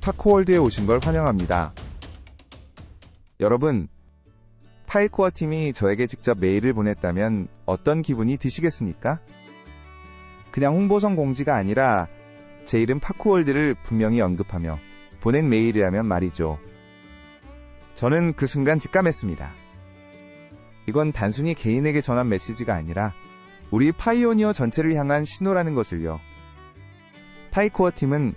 파코월드에 오신 걸 환영합니다. 여러분, 파이코어 팀이 저에게 직접 메일을 보냈다면 어떤 기분이 드시겠습니까? 그냥 홍보성 공지가 아니라 제 이름 파코월드를 분명히 언급하며 보낸 메일이라면 말이죠. 저는 그 순간 직감했습니다. 이건 단순히 개인에게 전한 메시지가 아니라 우리 파이오니어 전체를 향한 신호라는 것을요. 파이코어 팀은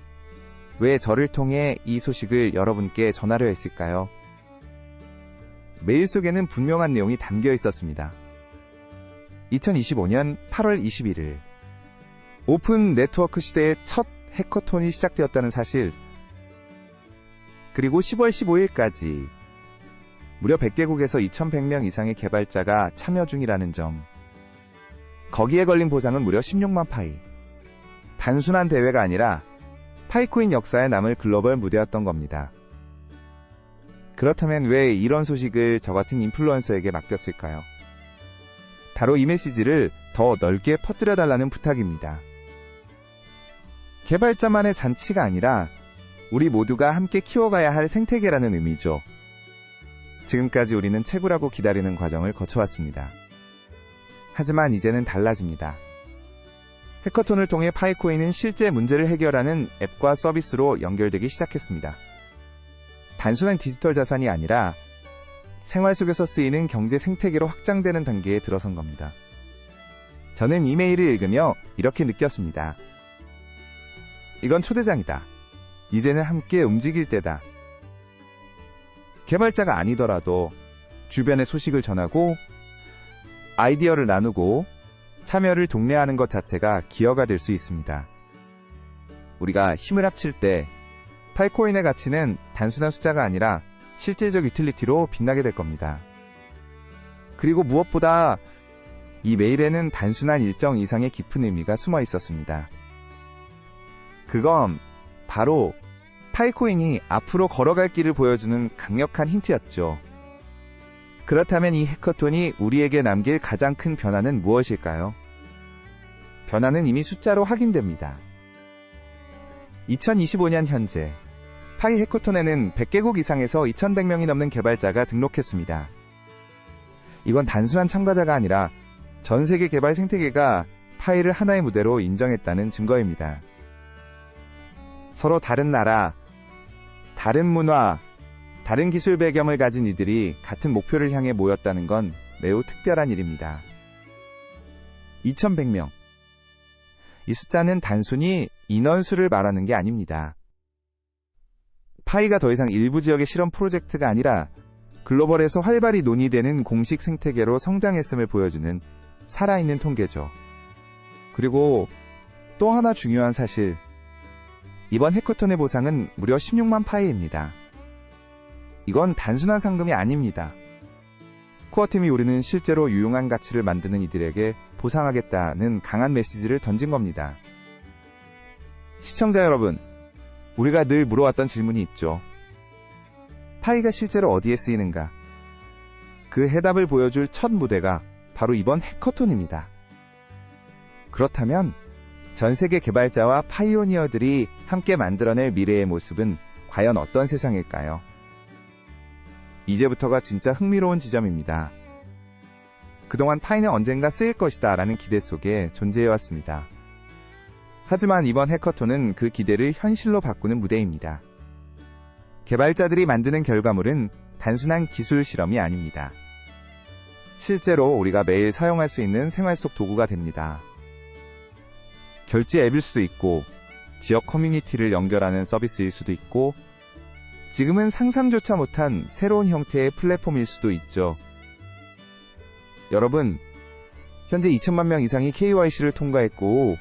왜 저를 통해 이 소식을 여러분께 전하려 했을까요? 메일 속에는 분명한 내용이 담겨 있었습니다. 2025년 8월 21일 오픈 네트워크 시대의 첫 해커톤이 시작되었다는 사실, 그리고 10월 15일까지 무려 100개국에서 2100명 이상의 개발자가 참여 중이라는 점, 거기에 걸린 보상은 무려 16만 파이. 단순한 대회가 아니라 파이코인 역사에 남을 글로벌 무대였던 겁니다. 그렇다면 왜 이런 소식을 저 같은 인플루언서에게 맡겼을까요? 바로 이 메시지를 더 넓게 퍼뜨려달라는 부탁입니다. 개발자만의 잔치가 아니라 우리 모두가 함께 키워가야 할 생태계라는 의미죠. 지금까지 우리는 채굴하고 기다리는 과정을 거쳐왔습니다. 하지만 이제는 달라집니다. 해커톤을 통해 파이코인은 실제 문제를 해결하는 앱과 서비스로 연결되기 시작했습니다. 단순한 디지털 자산이 아니라 생활 속에서 쓰이는 경제 생태계로 확장되는 단계에 들어선 겁니다. 저는 이메일을 읽으며 이렇게 느꼈습니다. 이건 초대장이다. 이제는 함께 움직일 때다. 개발자가 아니더라도 주변에 소식을 전하고 아이디어를 나누고 참여를 독려하는 것 자체가 기여가 될 수 있습니다. 우리가 힘을 합칠 때 파이코인의 가치는 단순한 숫자가 아니라 실질적 유틸리티로 빛나게 될 겁니다. 그리고 무엇보다 이 메일에는 단순한 일정 이상의 깊은 의미가 숨어 있었습니다. 그건 바로 파이코인이 앞으로 걸어갈 길을 보여주는 강력한 힌트였죠. 그렇다면 이 해커톤이 우리에게 남길 가장 큰 변화는 무엇일까요? 변화는 이미 숫자로 확인됩니다. 2025년 현재 파이 해커톤에는 100개국 이상에서 2100명이 넘는 개발자가 등록했습니다. 이건 단순한 참가자가 아니라 전 세계 개발 생태계가 파이를 하나의 무대로 인정했다는 증거입니다. 서로 다른 나라, 다른 문화, 다른 기술 배경을 가진 이들이 같은 목표를 향해 모였다는 건 매우 특별한 일입니다. 2100명. 이 숫자는 단순히 인원수를 말하는 게 아닙니다. 파이가 더 이상 일부 지역의 실험 프로젝트가 아니라 글로벌에서 활발히 논의되는 공식 생태계로 성장했음을 보여주는 살아있는 통계죠. 그리고 또 하나 중요한 사실, 이번 해커톤의 보상은 무려 16만 파이입니다. 이건 단순한 상금이 아닙니다. 코어팀이 우리는 실제로 유용한 가치를 만드는 이들에게 보상하겠다는 강한 메시지를 던진 겁니다. 시청자 여러분, 우리가 늘 물어왔던 질문이 있죠. 파이가 실제로 어디에 쓰이는가? 그 해답을 보여줄 첫 무대가 바로 이번 해커톤입니다. 그렇다면 전 세계 개발자와 파이오니어들이 함께 만들어낼 미래의 모습은 과연 어떤 세상일까요? 이제부터가 진짜 흥미로운 지점입니다. 그동안 파이는 언젠가 쓰일 것이다 라는 기대 속에 존재해왔습니다. 하지만 이번 해커톤은 그 기대를 현실로 바꾸는 무대입니다. 개발자들이 만드는 결과물은 단순한 기술 실험이 아닙니다. 실제로 우리가 매일 사용할 수 있는 생활 속 도구가 됩니다. 결제 앱일 수도 있고, 지역 커뮤니티를 연결하는 서비스일 수도 있고, 지금은 상상조차 못한 새로운 형태의 플랫폼일 수도 있죠. 여러분, 현재 2천만 명 이상이 KYC를 통과했고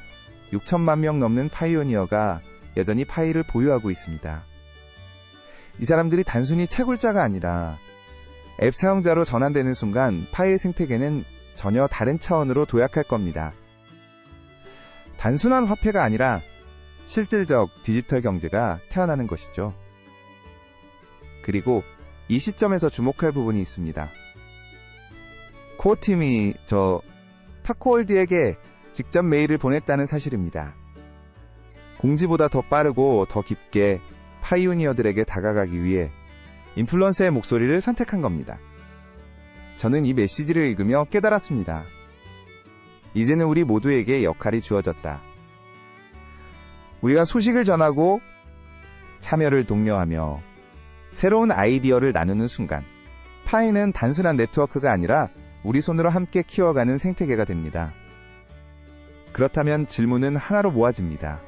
6천만 명 넘는 파이오니어가 여전히 파이를 보유하고 있습니다. 이 사람들이 단순히 채굴자가 아니라 앱 사용자로 전환되는 순간 파이의 생태계는 전혀 다른 차원으로 도약할 겁니다. 단순한 화폐가 아니라 실질적 디지털 경제가 태어나는 것이죠. 그리고 이 시점에서 주목할 부분이 있습니다. 코어팀이 파코월드에게 직접 메일을 보냈다는 사실입니다. 공지보다 더 빠르고 더 깊게 파이오니어들에게 다가가기 위해 인플루언서의 목소리를 선택한 겁니다. 저는 이 메시지를 읽으며 깨달았습니다. 이제는 우리 모두에게 역할이 주어졌다. 우리가 소식을 전하고 참여를 독려하며 새로운 아이디어를 나누는 순간, 파이는 단순한 네트워크가 아니라 우리 손으로 함께 키워가는 생태계가 됩니다. 그렇다면 질문은 하나로 모아집니다.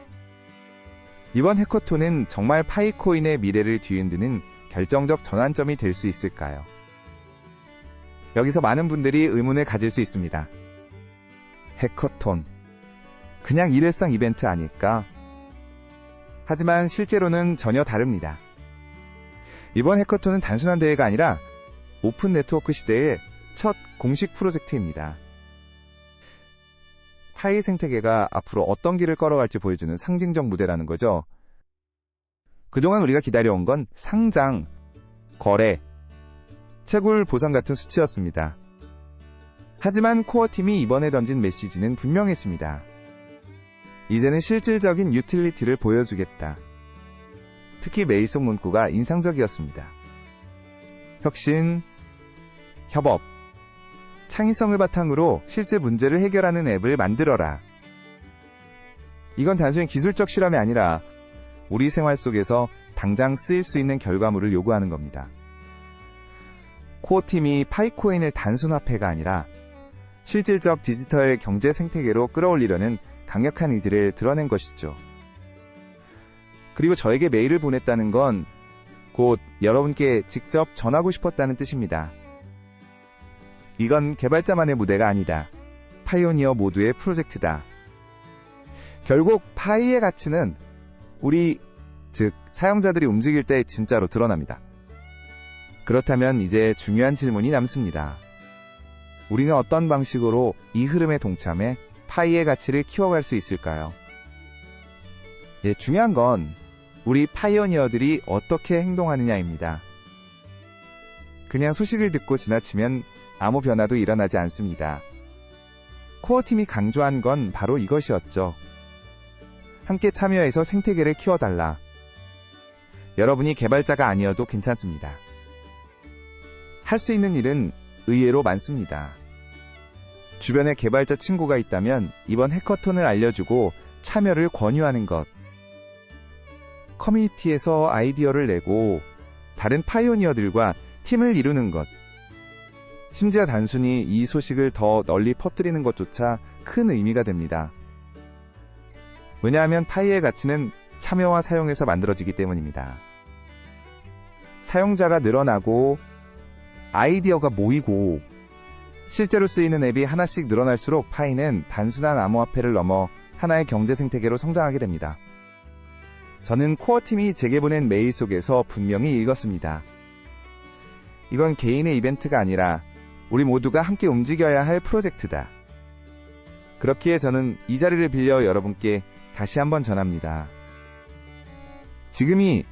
이번 해커톤은 정말 파이코인의 미래를 뒤흔드는 결정적 전환점이 될 수 있을까요? 여기서 많은 분들이 의문을 가질 수 있습니다. 해커톤, 그냥 일회성 이벤트 아닐까? 하지만 실제로는 전혀 다릅니다. 이번 해커톤은 단순한 대회가 아니라 오픈 네트워크 시대의 첫 공식 프로젝트입니다. 파이 생태계가 앞으로 어떤 길을 걸어갈지 보여주는 상징적 무대라는 거죠. 그동안 우리가 기다려온 건 상장, 거래, 채굴 보상 같은 수치였습니다. 하지만 코어팀이 이번에 던진 메시지는 분명했습니다. 이제는 실질적인 유틸리티를 보여주겠다. 특히 메일 속 문구가 인상적이었습니다. 혁신, 협업, 창의성을 바탕으로 실제 문제를 해결하는 앱을 만들어라. 이건 단순히 기술적 실험이 아니라 우리 생활 속에서 당장 쓰일 수 있는 결과물을 요구하는 겁니다. 코어팀이 파이코인을 단순 화폐가 아니라 실질적 디지털 경제 생태계로 끌어올리려는 강력한 의지를 드러낸 것이죠. 그리고 저에게 메일을 보냈다는 건 곧 여러분께 직접 전하고 싶었다는 뜻입니다. 이건 개발자만의 무대가 아니다. 파이오니어 모두의 프로젝트다. 결국 파이의 가치는 우리, 즉 사용자들이 움직일 때 진짜로 드러납니다. 그렇다면 이제 중요한 질문이 남습니다. 우리는 어떤 방식으로 이 흐름에 동참해 파이의 가치를 키워갈 수 있을까요? 중요한 건 우리 파이오니어들이 어떻게 행동하느냐입니다. 그냥 소식을 듣고 지나치면 아무 변화도 일어나지 않습니다. 코어팀이 강조한 건 바로 이것이었죠. 함께 참여해서 생태계를 키워달라. 여러분이 개발자가 아니어도 괜찮습니다. 할 수 있는 일은 의외로 많습니다. 주변에 개발자 친구가 있다면 이번 해커톤을 알려주고 참여를 권유하는 것. 커뮤니티에서 아이디어를 내고 다른 파이오니어들과 팀을 이루는 것. 심지어 단순히 이 소식을 더 널리 퍼뜨리는 것조차 큰 의미가 됩니다. 왜냐하면 파이의 가치는 참여와 사용에서 만들어지기 때문입니다. 사용자가 늘어나고 아이디어가 모이고 실제로 쓰이는 앱이 하나씩 늘어날수록 파이는 단순한 암호화폐를 넘어 하나의 경제 생태계로 성장하게 됩니다. 저는 코어팀이 제게 보낸 메일 속에서 분명히 읽었습니다. 이건 개인의 이벤트가 아니라 우리 모두가 함께 움직여야 할 프로젝트다. 그렇기에 저는 이 자리를 빌려 여러분께 다시 한번 전합니다. 지금이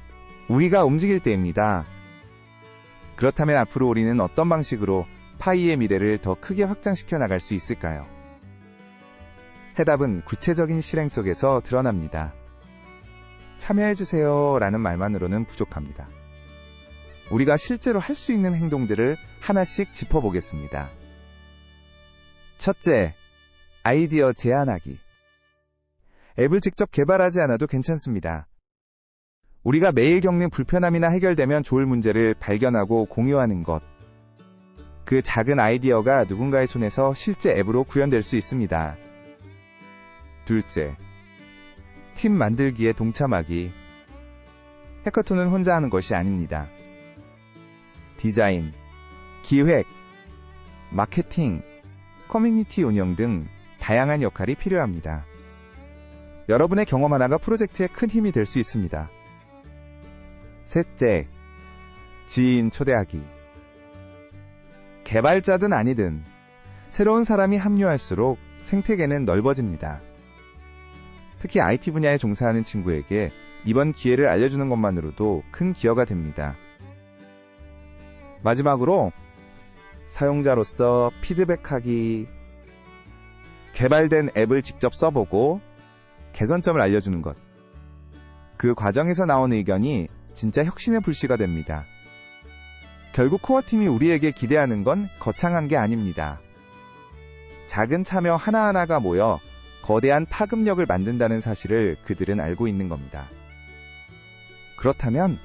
우리가 움직일 때입니다. 그렇다면 앞으로 우리는 어떤 방식으로 파이의 미래를 더 크게 확장시켜 나갈 수 있을까요? 해답은 구체적인 실행 속에서 드러납니다. 참여해주세요 라는 말만으로는 부족합니다. 우리가 실제로 할 수 있는 행동들을 하나씩 짚어보겠습니다. 첫째, 아이디어 제안하기. 앱을 직접 개발하지 않아도 괜찮습니다. 우리가 매일 겪는 불편함이나 해결되면 좋을 문제를 발견하고 공유하는 것. 그 작은 아이디어가 누군가의 손에서 실제 앱으로 구현될 수 있습니다. 둘째, 팀 만들기에 동참하기. 해커톤은 혼자 하는 것이 아닙니다. 디자인, 기획, 마케팅, 커뮤니티 운영 등 다양한 역할이 필요합니다. 여러분의 경험 하나가 프로젝트에 큰 힘이 될 수 있습니다. 셋째, 지인 초대하기. 개발자든 아니든 새로운 사람이 합류할수록 생태계는 넓어집니다. 특히 IT 분야에 종사하는 친구에게 이번 기회를 알려주는 것만으로도 큰 기여가 됩니다. 마지막으로 사용자로서 피드백하기. 개발된 앱을 직접 써보고 개선점을 알려주는 것. 그 과정에서 나온 의견이 진짜 혁신의 불씨가 됩니다. 결국 코어팀이 우리에게 기대하는 건 거창한 게 아닙니다. 작은 참여 하나하나가 모여 거대한 파급력을 만든다는 사실을 그들은 알고 있는 겁니다. 그렇다면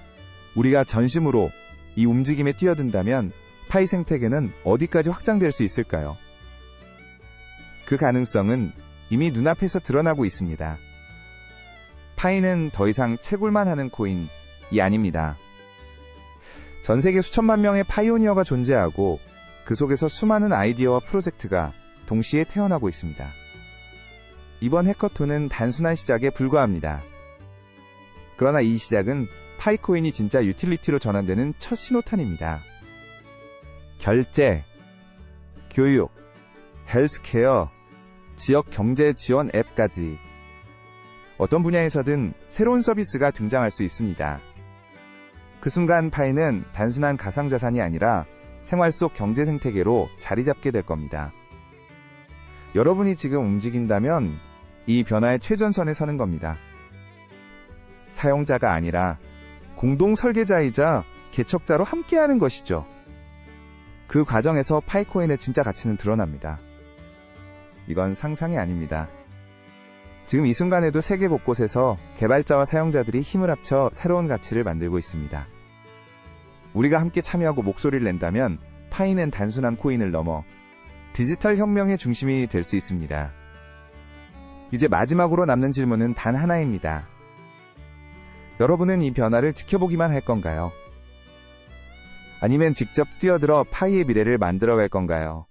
우리가 전심으로 이 움직임에 뛰어든다면 파이 생태계는 어디까지 확장될 수 있을까요? 그 가능성은 이미 눈앞에서 드러나고 있습니다. 파이는 더 이상 채굴만 하는 코인이 아닙니다. 전 세계 수천만 명의 파이오니어가 존재하고 그 속에서 수많은 아이디어와 프로젝트가 동시에 태어나고 있습니다. 이번 해커톤은 단순한 시작에 불과합니다. 그러나 이 시작은 파이코인이 진짜 유틸리티로 전환되는 첫 신호탄입니다. 결제, 교육, 헬스케어, 지역 경제 지원 앱까지 어떤 분야에서든 새로운 서비스가 등장할 수 있습니다. 그 순간 파이는 단순한 가상자산이 아니라 생활 속 경제 생태계로 자리 잡게 될 겁니다. 여러분이 지금 움직인다면 이 변화의 최전선에 서는 겁니다. 사용자가 아니라 공동 설계자이자 개척자로 함께하는 것이죠. 그 과정에서 파이코인의 진짜 가치는 드러납니다. 이건 상상이 아닙니다. 지금 이 순간에도 세계 곳곳에서 개발자와 사용자들이 힘을 합쳐 새로운 가치를 만들고 있습니다. 우리가 함께 참여하고 목소리를 낸다면 파이는 단순한 코인을 넘어 디지털 혁명의 중심이 될 수 있습니다. 이제 마지막으로 남는 질문은 단 하나입니다. 여러분은 이 변화를 지켜보기만 할 건가요? 아니면 직접 뛰어들어 파이의 미래를 만들어갈 건가요?